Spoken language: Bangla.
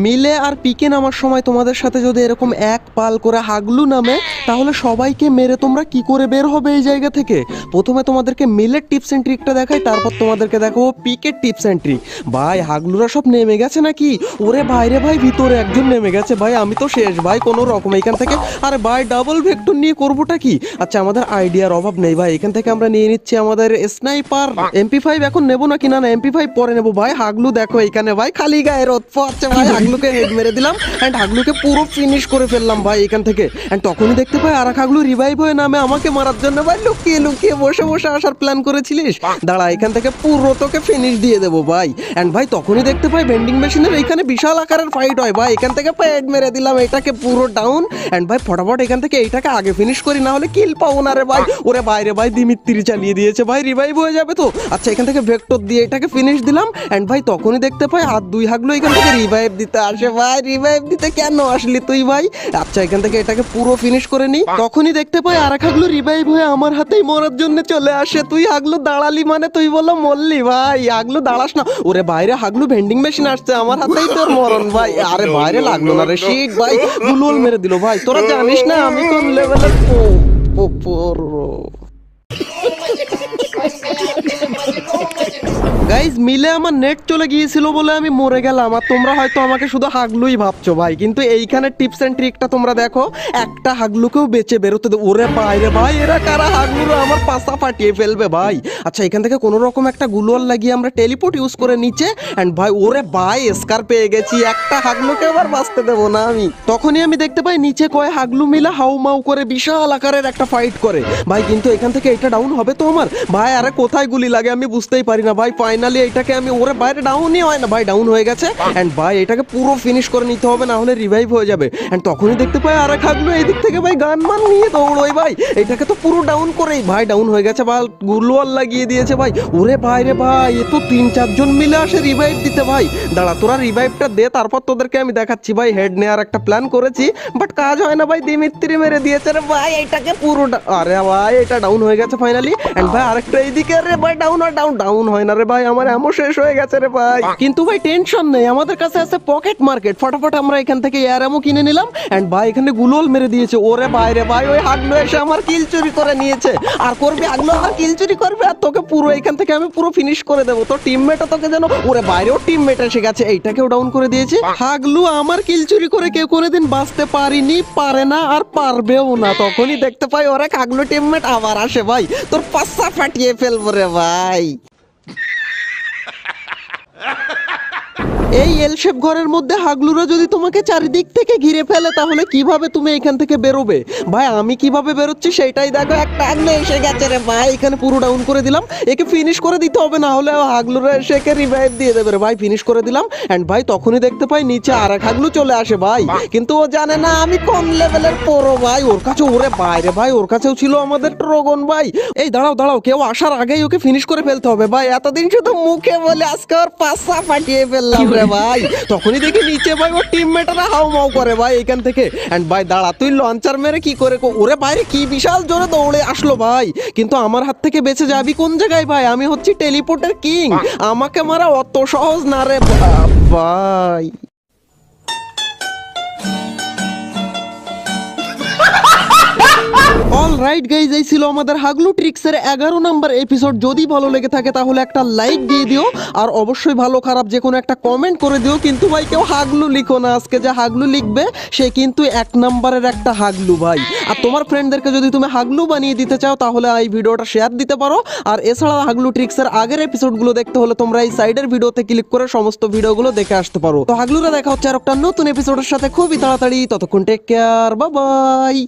মিলে আর পিকে নামার সময় তোমাদের সাথে যদি এরকম এক পাল করে হাগলু নামে, তাহলে সবাইকে মেরে তোমরা কি করে বের হবে এই জায়গা থেকে। প্রথমে তোমাদেরকে মিলের টিপস এন্ড ট্রিকটা দেখাই, তারপর তোমাদেরকে দেখাবো পিকের টিপস এন্ড ট্রিক। ভাই হাগলুরা সব নেমে গেছে নাকি? ওরে ভাইরে ভাই, ভিতরে একজন নেমে গেছে ভাই, আমি তো শেষ ভাই কোনো রকম এখান থেকে। আরে ভাই ডাবল ভেক্টর নিয়ে করবোটা কি? আচ্ছা আমাদের আইডিয়ার অভাব নেই ভাই, এখান থেকে আমরা নিয়ে নিচ্ছি আমাদের স্নাইপার MP5। এখন নেবো নাকি না MP5 পরে নেবো ভাই। হাগলু দেখো এখানে ভাই খালি গায়ে রোদ পড়ছে ভাই, হাগলুকে হেড মেরে দিলাম এন্ড হাগলুকে পুরো ফিনিশ করে ফেললাম ভাই এখান থেকে। এন্ড তখনই দেখতে পাই আর এক হাগলু রিভাইভ হয়ে নামে আমাকে মারার জন্য। ভাই লুকিয়ে লুকিয়ে বসে বসে আসার প্ল্যান করেছিলিস, দাঁড়া এখান থেকে পুরো তোকে ফিনিশ দিয়ে দেবো ভাই। এন্ড ভাই তখনই দেখতে পাই ভেন্ডিং মেশিনের এখানে বিশাল আকারের ফাইট হয় ভাই, এখান থেকে হেড মেরে দিলাম এটাকে পুরো ডাউন। এন্ড ভাই ফটাফট এখান থেকে এইটাকে আগে ফিনিশ করি, না হলে কিল পাবো না রে ভাই। ওরে বাইরে ভাই দিমিত্রি চালিয়ে দিয়েছে ভাই, রিভাইভ হয়ে যাবে তো। আচ্ছা এখান থেকে ভেক্টর দিয়ে এটাকে ফিনিশ দিলাম। এন্ড ভাই তখনই দেখতে পাই আর দুই হাগলু এখান থেকে রিভাইভ দিতে আসে ভাই। রিভাইভ দিতে কেন আসলি তুই ভাই? আচ্ছা এখান থেকে এটাকে পুরো ফিনিশ করে নি। তখনই দেখতে পাই আর এক হাগলু রিভাইভ হয়ে আমার হাতেই মরার জন্য চলে আসে। তুই হাগলু দাঁড়ালি মানে তুই বলো মরলি ভাই, হাগলু দাঁড়াস না। ওরে বাইরে হাগলু ভেন্ডিং মেশিন আসছে, আমার হাতেই তোর মরণ ভাই। আরে বাইরে লাগলো না রে শিট ভাই, গুলোল মেরে দিল ভাই। তোরা জানিস না আমি কোন লেভেলের গাইজ। মিলে আমার নেট চলে গিয়েছিল বলে আমি মরে গেলাম, আর তোমরা হয়তো আমাকে শুধু হাগলুই ভাবছো ভাই, কিন্তু এইখানে টিপস এন্ড ট্রিকটা তোমরা দেখো। একটা হাগলুকেও বেঁচে বেরোতে দে। ওরে বাইরে ভাই এরা কারা? হাগলুরা আমার পাশা ফাটিয়ে ফেলবে ভাই। আচ্ছা এখান থেকে কোনো রকম একটা গুলোয়াল লাগিয়ে আমরা টেলিপোর্ট ইউজ করে নিচে। এন্ড ভাই ওরে ভাই স্কার পেয়ে গেছি, একটা হাগলুকে আবার বাঁচতে দেবো না আমি। তখনই আমি দেখতে পাই নিচে কয় হাগলু মিলে হাউ মাউ করে বিশাল আকারের একটা ফাইট করে ভাই, কিন্তু এখান থেকে এটা ডাউন হবে তো আমার ভাই। আরে কোথায় গুলি লাগে আমি বুঝতেই পারি না ভাই। ফাইনালি এটাকে আমি ওরে বাইরে ডাউনই হয় না ভাই, ডাউন হয়ে গেছে। এন্ড ভাই এটাকে পুরো ফিনিশ করে নিতে হবে, না হলে রিভাইভ হয়ে যাবে। এন্ড তখনই দেখতে পাই আর এক হাগলু এই দিক থেকে ভাই গান মান নিয়ে দৌড়োয় ভাই, এটাকে তো পুরো ডাউন করেই ভাই ডাউন হয়ে গেছে ভাই, গুলোয়াল লাগিয়ে দিয়েছে ভাই। ওরে ভাই রে ভাই এ তো 3-4 জন মিলে আসে রিভাইভ দিতে ভাই। দাঁড়া তোরা রিভাইভটা দে, তারপর তোদেরকে আমি দেখাচ্ছি ভাই। হেড নেওয়ার একটা প্ল্যান করেছি বাট কাজ হয় না ভাই, দিমিত্রি মেরে দিয়েছে রে ভাই এটাকে পুরো। আরে ভাই এটা ডাউন হয়ে গেছে ফাইনালি। এন্ড ভাই আরেকটা এইদিকে রে ভাই ডাউন ডাউন হয় না রে ভাই, আমার এমন শেষ হয়ে গেছে রে ভাই। কিন্তু ভাই টেনশন নেই, আমাদের কাছে আছে পকেট মার্কেট। ফটাফট আমরা এখান থেকে এয়ার এমো কিনে নিলাম। এন্ড ভাই এখানে গুলোল মেরে দিয়েছে। ওরে বাইরে ভাই ওই হাগলু এসে আমার কিল চুরি করে নিয়েছে, আর করবে হাগলু আমার কিল চুরি করবে, আর তোকে পুরো এখান থেকে আমি পুরো ফিনিশ করে দেবো। তো টিমমেটও তোকে যেন ওরে বাইরেও টিমমেট এসে গেছে, এইটাকেও ডাউন করে দিয়েছে। হাগলু আমার কিল চুরি করে কেউ কোনোদিন বাঁচতে পারিনি, পারে না আর পারবেও না। তখনই দেখতে পাই ওরা হাগলু টিমমেট আবার আসে ভাই, তোর পাশা ফাটিয়ে ফেলবো রে ভাই। এই এল শেপ ঘরের মধ্যে হাগলুরা যদি তোমাকে চারিদিক থেকে ঘিরে ফেলে, তাহলে কিভাবে তুমি এখান থেকে বেরোবে ভাই? আমি কিভাবে বেরোচ্ছি সেটাই দেখো। একটা হাগলু এসে গেছে রে ভাই, এখানে পুরো ডাউন করে দিলাম। একে ফিনিশ করে দিতে হবে, না হলে হাগলুরা এসে একে রিভাইভ দিয়ে দেবে রে ভাই। ফিনিশ করে দিলাম। এন্ড ভাই তখনই দেখতে পাই নিচে আর এক হাগলু চলে আসে ভাই, কিন্তু ও জানে না আমি কোন লেভেলের প্রো ভাই। ওর কাছে ওরে বাইরে ভাই ওর কাছেও ছিল আমাদের ড্রাগন ভাই। এই দাঁড়াও দাঁড়াও, কেউ আসার আগেই ওকে ফিনিশ করে ফেলতে হবে ভাই। এতদিন শুধু মুখে বলে আজকে ওর পাশা ফাটিয়ে ফেললাম রে ভাই। তখনই দেখি নিচে ভাই ওর টিমমেটরা হাউ মাউ করে ভাই এখান থেকে। এন্ড ভাই দাঁড়া তুই লঞ্চার মেরে কি করে ওরে বাইরে কি বিশাল জোরে দৌড়ে আসলো ভাই, কিন্তু আমার হাত থেকে বেঁচে যাবি কোন জায়গায় ভাই? আমি হচ্ছি টেলিপোর্টের কিং, আমাকে মারা অত সহজ না রে ভাই। অলরাইট গাইজ, এই ছিল আমাদের হাগলু ট্রিক্সের 11 নাম্বার এপিসোড। যদি ভালো লেগে থাকে তাহলে একটা লাইক দিয়ে দিও, আর অবশ্যই ভালো খারাপ যে কোনো একটা কমেন্ট করে দিও। কিন্তু ভাই কেউ হাগলু লিখো না, আজকে যে হাগলু লিখবে সে কিন্তু 1 নাম্বারের একটা হাগলু ভাই। আর তোমার ফ্রেন্ডদেরকে যদি তুমি হাগলু বানিয়ে দিতে চাও তাহলে এই ভিডিওটা শেয়ার দিতে পারো। আর এছাড়া হাগলু ট্রিক্সের আগের এপিসোডগুলো দেখতে হলে তোমরা এই সাইডের ভিডিওতে ক্লিক করে সমস্ত ভিডিওগুলো দেখে আসতে পারো। তো হাগলুরা দেখা হচ্ছে আর একটা নতুন এপিসোডের সাথে খুবই তাড়াতাড়ি। ততক্ষণ টেক কেয়ার, বাই বাই।